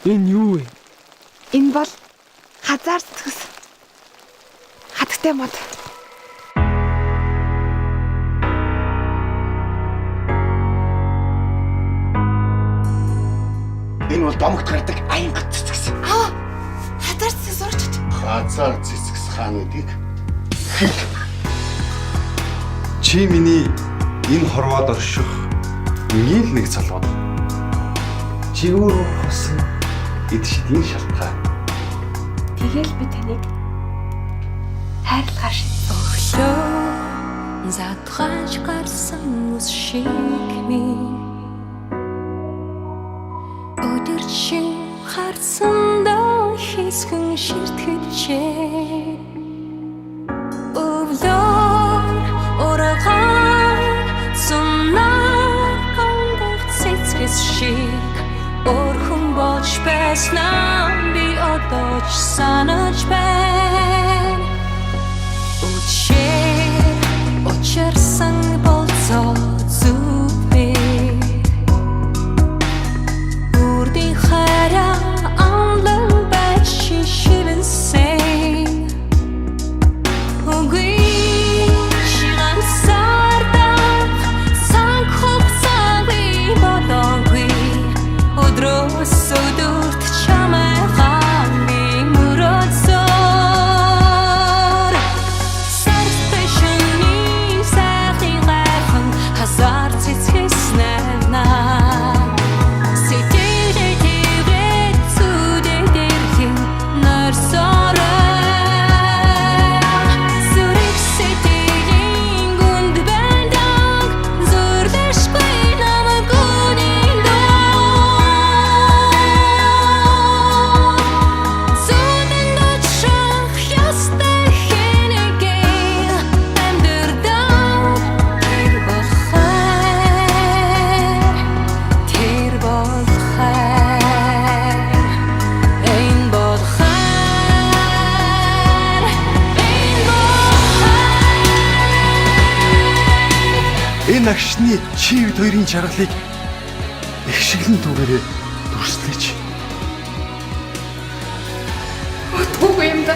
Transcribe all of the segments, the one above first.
Энэ юу вэ? Энэ бол хазар зүтгэс. Хатагтай мод. Энэ бол домогт гардаг аянга цэцгс. Хазар зүтгэс урчиж. Хазар цэцгс хаануудыг хэл. Чи миний энэ хорвоод орших ингээл нэг залууд. Чи өөрөө хосон эдшидийн шалтгаан. Тэгэл би таныг хайрлахаар шийд. Өглөө задгааж гарсан үс шиг минь өдөр чин харцсандаа хийсгэн ширтгэжээ. Өвлөөр ураган сумнаа гандах цэцгэс шиг өрхөн болж байснаа би одоо ч санаж байна. Учирсан болцоо зүвээ үрдийн хараа амлан байж шивэнсэн үгүй ширан сардах санг хугацаагүй бодоогүй өдрөөс өдөрт чамайгаа би мөрөөдсөн. Энэ агшны чивд хоёрын чаргалыг их шиглэн дүүрээрээ дүрслэж. Утггүй юм да.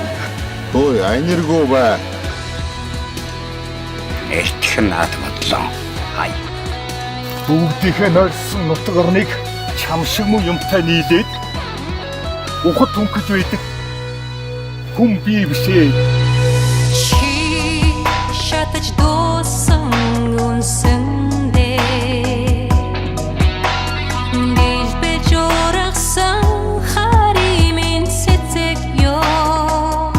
Ой, айнэргүй ба. Эртхэн над бодлоо. Хай. Бүгдийнхээ нойрсон нутаг орныг чам шиг муу юмтай нийлээд ухад түнхэж байдаг хүн бий бишээ. Чи шатаж дуусан үнсэндээ дэлбэж урагсан харимын цэцэг ёо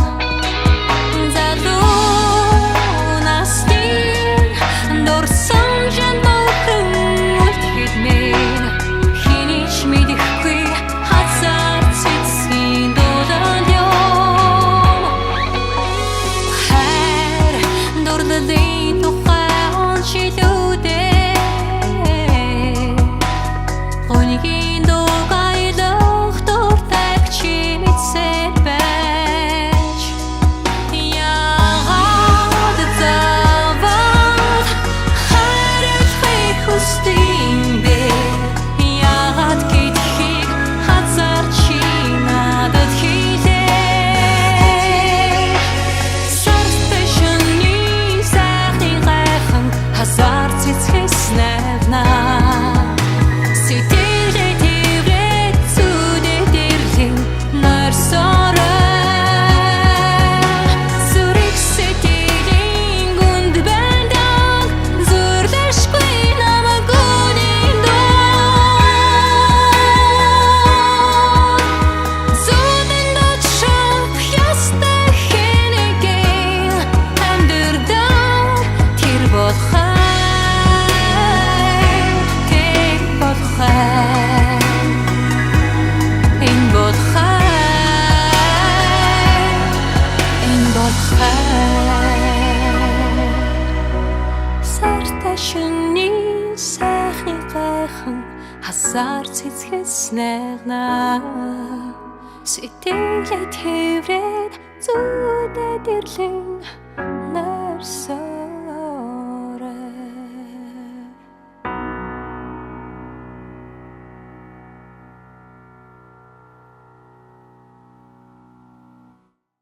залуу настын дурсан жанбахан үлдэхмэн хинич мэдэхгүй хазар цэцгийн дулаан ёо хайр дурлалын тухай ончилүүдээ гонгийн дугайлах дуртайг чи мэдсээр байж яагаад заваад хайрлахыг хүсдэм бэ яагаад гэдгийг хазар чи надад хийлээ сартай шөнийн сайхны гайхан хазар цэцгэс найвнаа сэтгэлээ тэрвэт зүдээ дэрлэн нойрсорой зүрх сэтгэлийн гүнд бэндэг зүрдэшгүй намагүний доо зүдэнд очих ястай хэнэгээ амьдрдан тэр болохай энэ болохай сартай шөнийн сайхны гайхан хазар цэцгэс найгнаа сэтгэлээ тэрвэт зүдээ дэрлэн